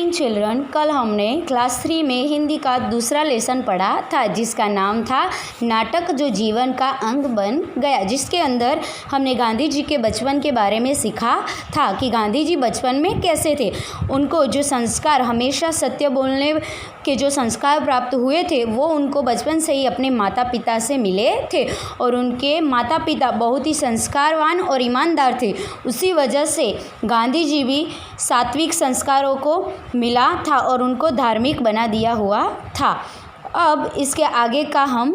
Morning children, कल हमने class 3 में हिंदी का दूसरा लेसन पढ़ा था जिसका नाम था नाटक जो जीवन का अंग बन गया, जिसके अंदर हमने गांधी जी के बचपन के बारे में सीखा था कि गांधी जी बचपन में कैसे थे। उनको जो संस्कार, हमेशा सत्य बोलने के जो संस्कार प्राप्त हुए थे वो उनको बचपन से ही अपने माता पिता से मिले थे और उनके माता पिता बहुत ही संस्कारवान और ईमानदार थे। उसी वजह से गांधी जी भी सात्विक संस्कारों को मिला था और उनको धार्मिक बना दिया हुआ था। अब इसके आगे का हम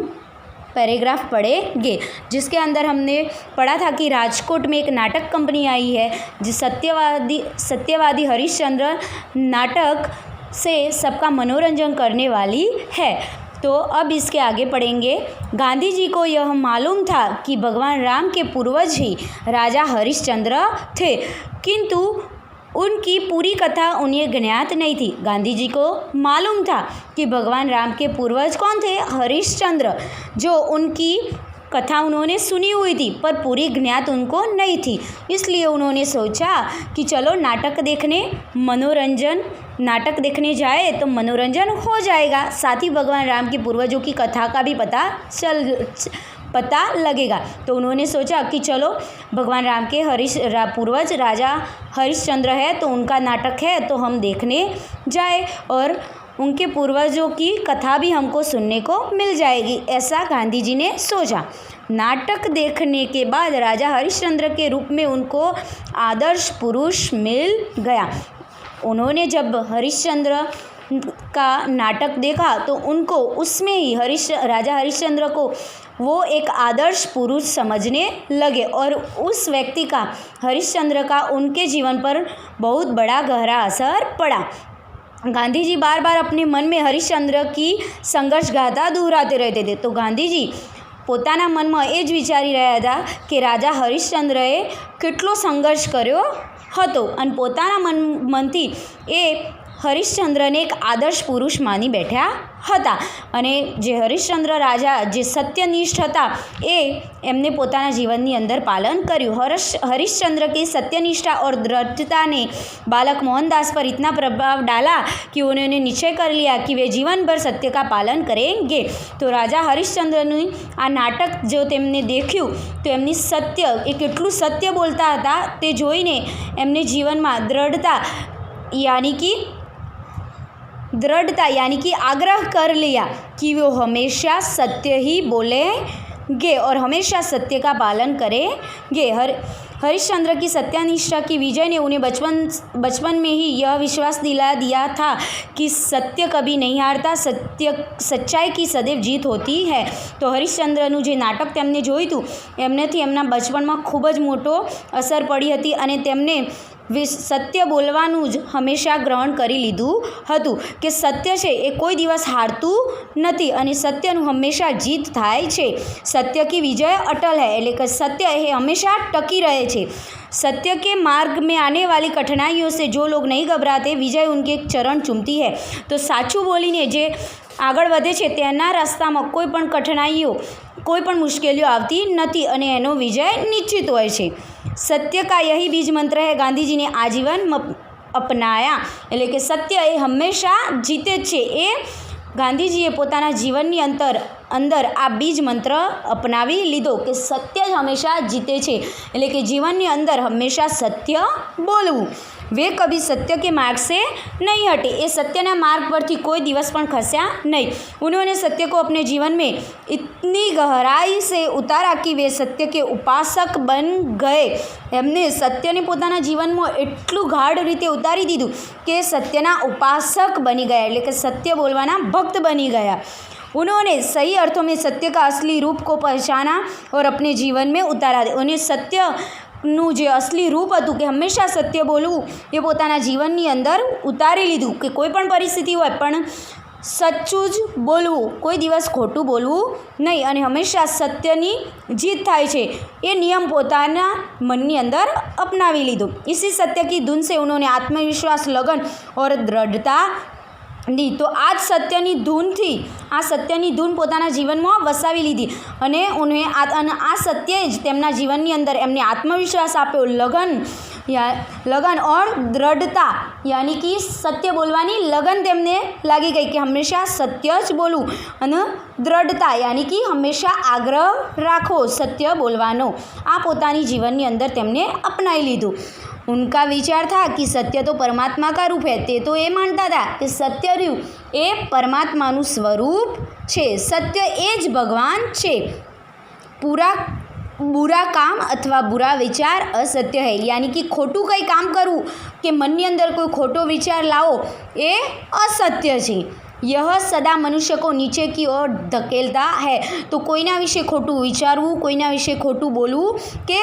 पैराग्राफ पढ़ेंगे जिसके अंदर हमने पढ़ा था कि राजकोट में एक नाटक कंपनी आई है जिस सत्यवादी हरिश्चंद्र नाटक से सबका मनोरंजन करने वाली है। तो अब इसके आगे पढ़ेंगे। गांधी जी को यह मालूम था कि भगवान राम के पूर्वज ही राजा हरिश्चंद्र थे, किंतु उनकी पूरी कथा उन्हें ज्ञात नहीं थी। गांधी जी को मालूम था कि भगवान राम के पूर्वज कौन थे, हरिश्चंद्र, जो उनकी कथा उन्होंने सुनी हुई थी पर पूरी ज्ञात उनको नहीं थी। इसलिए उन्होंने सोचा कि चलो नाटक देखने जाए तो मनोरंजन हो जाएगा, साथ ही भगवान राम के पूर्वजों की कथा का भी पता लगेगा। तो उन्होंने सोचा कि चलो भगवान राम के पूर्वज राजा हरिश्चंद्र है तो उनका नाटक है तो हम देखने जाए और उनके पूर्वजों की कथा भी हमको सुनने को मिल जाएगी, ऐसा गांधी जी ने सोचा। नाटक देखने के बाद राजा हरिश्चंद्र के रूप में उनको आदर्श पुरुष मिल गया। उन्होंने जब हरिश्चंद्र का नाटक देखा तो उनको उसमें ही राजा हरिश्चंद्र को वो एक आदर्श पुरुष समझने लगे और उस व्यक्ति का, हरिश्चंद्र का, उनके जीवन पर बहुत बड़ा गहरा असर पड़ा। गांधी जी बार बार अपने मन में हरिश्चंद्र की संघर्ष गाथा दोहराते रहते थे। तो गांधी जी પોતાના મનમાં એ જ વિચારી રહ્યા હતા કે રાજા હરિશ્ચંદ્રએ કેટલો સંઘર્ષ કર્યો હતો અને પોતાના મનથી એ હરિશ્ચંદ્રને એક આદર્શ પુરુષ માની બેઠા હતા અને જે હરિશ્ચંદ્ર રાજા જે સત્યનિષ્ઠ હતા એ એમને પોતાના જીવનની અંદર પાલન કર્યું। हरिश्चंद्र की सत्यनिष्ठा और दृढ़ता ने बालक मोहनदास पर इतना प्रभाव डाला कि उन्होंने निश्चय कर लिया कि वे जीवन भर सत्य का पालन करेंगे। तो राजा हरिश्चंद्रનું આ નાટક જો તેમને દેખ્યું તો એમની સત્ય એ કેટલું સત્ય બોલતા હતા તે જોઈને એમને જીવનમાં दृढ़ता यानी कि आग्रह कर लिया कि वो हमेशा सत्य ही बोलेंगे और हमेशा सत्य का पालन करेंगे। हरिश्चंद्र की सत्यनिष्ठा की विजय ने उन्हें बचपन में ही यह विश्वास दिला दिया था कि सत्य कभी नहीं हारता, सच्चाई की सदैव जीत होती है। तो हरिश्चंद्रનું જે નાટક તેમને જોયું હતું એમનેથી એમના બચપનમાં ખૂબ જ મોટો અસર પડી હતી અને તેમને સત્ય બોલવાનું જ હંમેશા ગ્રહણ કરી લીધું હતું કે સત્ય છે એ કોઈ દિવસ હારતું નથી અને સત્યનું હંમેશા જીત થાય છે। સત્ય की विजय अटल है, એટલે કે સત્ય એ હંમેશા ટકી રહે છે। सत्य के मार्ग में आने वाली कठिनाइयों से जो लोग नहीं घबराते, विजय उनके चरण चूमती है। तो साचું બોલીને જે આગળ વધે છે તેના રસ્તામાં કોઈ પણ કઠિનાઈઓ, કોઈ પણ મુશ્કેલીઓ આવતી નથી અને એનો વિજય નિશ્ચિત હોય છે। सत्य का यही बीज मंत्र है गांधी जी ने आजीवन अपनाया, એટલે કે સત્ય એ હંમેશા જીતે છે। એ ગાંધીજીએ પોતાના જીવનની અંદર આ બીજ મંત્ર અપનાવી લીધો કે સત્ય જ હંમેશા જીતે છે, એટલે કે જીવનની અંદર હંમેશા સત્ય બોલવું। वे कभी सत्य के मार्ग से नहीं हटे, ये सत्यना मार्ग पर थी कोई दिवस पण खस्या नहीं। उन्होंने सत्य को अपने जीवन में इतनी गहराई से उतारा कि वे सत्य के उपासक बन गए। एमने सत्य ने पोताना जीवन में एटलू गाढ़ रीते उतारी दीधुं कि सत्यना उपासक बनी गया, એટલે કે सत्य बोलवाना भक्त बनी गया। उन्होंने सही अर्थों में सत्य का असली रूप को पहचाना और अपने जीवन में उतारा। उन्हें સત્યનું જે અસલી રૂપ હતું કે હંમેશા સત્ય બોલવું એ પોતાના જીવનની અંદર ઉતારી લીધું કે કોઈ પણ પરિસ્થિતિ હોય પણ સચ્ચું જ બોલવું, કોઈ દિવસ ખોટું બોલવું નહીં અને હંમેશા સત્યની જીત થાય છે એ નિયમ પોતાના મનની અંદર અપનાવી લીધો। इसी सत्य की धुन से उन्होंने आत्मविश्वास, लगन और दृढ़ता दी। तो आज सत्यनी धूनथी आ सत्यनी धून पोताना जीवनमां वसावी लीधी અને આ સત્યએ જ તેમના જીવનની અંદર એમને આત્મવિશ્વાસ આપ્યો, લગન लगन और दृढ़ता यानी कि सत्य बोलवानी लगन तेमने लागी गई कि हमेशा सत्य ज बोलूं અને दृढ़ता यानी कि हमेशा आग्रह राखो सत्य बोलवानो आ पोतानी जीवननी अंदर तेमने अपनाई लीधुं। उनका विचार था कि सत्य तो परमात्मा का रूप है। ते तो ये मानता था कि सत्य रह्યું એ પરમાત્માનું સ્વરૂપ છે, સત્ય એ જ ભગવાન છે। बुरा काम अथवा बुरा विचार असत्य है यानी कि खोटू कई काम करવું કે મનની અંદર કોઈ ખોટો વિચાર લાવો એ असत्य છે। यह सदा मनुष्य को नीचे की ओर धकेलता है। तो कोईना विषे खोटू विचारવું, कोईना विषे खोटू बोलવું કે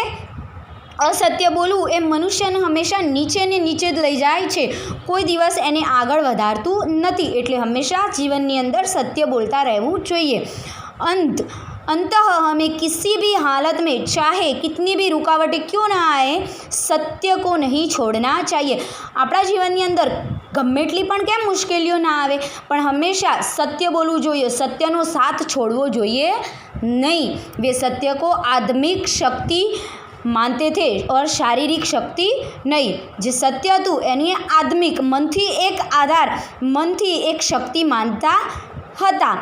असत्य बोलવું એ મનુષ્યને હંમેશા નીચે ને નીચે જ લઈ જાય છે, કોઈ દિવસ એને આગળ વધારતું નથી। એટલે હંમેશા જીવનની અંદર સત્ય બોલતા રહેવું જોઈએ। अंततः हमें किसी भी हालत में चाहे कितनी भी रुकावटें क्यों ना आए सत्य को नहीं छोड़ना चाहिए। આપણા જીવનની અંદર ગમે એટલી પણ કેમ મુશ્કેલીઓ ના આવે પણ હંમેશા સત્ય બોલવું જોઈએ, સત્યનો સાથ છોડવો જોઈએ નહીં। वे सत्य को आत्मिक शक्ति मानते थे और शारीरिक शक्ति नहीं। જે સત્ય હતું એની આત્મિક મનથી એક આધાર, મનથી એક શક્તિ માનતા હતા।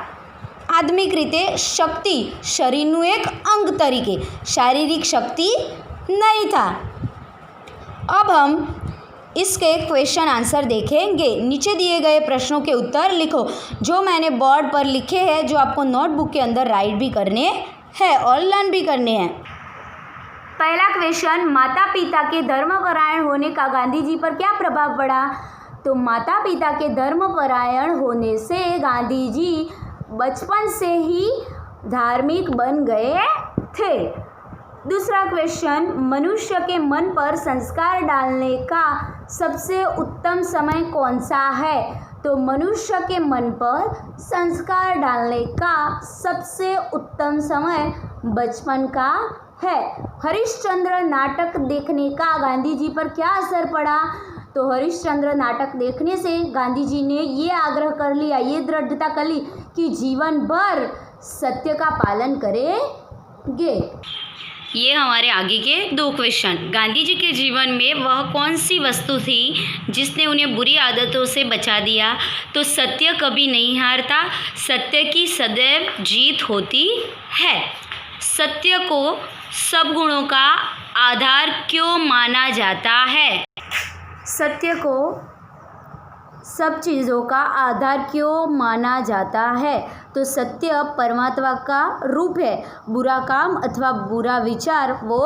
आत्मिक रीते शक्ति शरीरનું एक अंग तरीके, शारीरिक शक्ति नहीं था। अब हम इसके क्वेश्चन आंसर देखेंगे। नीचे दिए गए प्रश्नों के उत्तर लिखो जो मैंने बोर्ड पर लिखे हैं, जो आपको नोटबुक के अंदर राइट भी करने हैं और लर्न भी करने हैं। पहला क्वेश्चन, माता पिता के धर्मपरायण होने का गांधी जी पर क्या प्रभाव पड़ा? तो माता पिता के धर्मपरायण होने से गांधी जी बचपन से ही धार्मिक बन गए थे। दूसरा क्वेश्चन, मनुष्य के मन पर संस्कार डालने का सबसे उत्तम समय कौन सा है? तो मनुष्य के मन पर संस्कार डालने का सबसे उत्तम समय बचपन का है। हरिश्चंद्र नाटक देखने का गांधी जी पर क्या असर पड़ा? तो हरिश्चंद्र नाटक देखने से गांधी जी ने ये आग्रह कर लिया, ये दृढ़ता कर ली कि जीवन भर सत्य का पालन करेंगे। ये हमारे आगे के 2 क्वेश्चन। गांधी जी के जीवन में वह कौन सी वस्तु थी जिसने उन्हें बुरी आदतों से बचा दिया? तो सत्य कभी नहीं हारता, सत्य की सदैव जीत होती है। सत्य को सब गुणों का आधार क्यों माना जाता है? सत्य को सब चीज़ों का आधार क्यों माना जाता है? तो सत्य परमात्मा का रूप है, बुरा काम अथवा बुरा विचार वो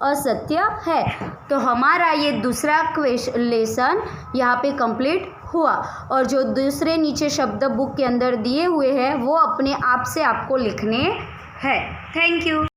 असत्य है। तो हमारा ये दूसरा लेसन यहाँ पे कंप्लीट हुआ और जो दूसरे नीचे शब्द बुक के अंदर दिए हुए हैं वो अपने आप से आपको लिखने हैं। Thank you.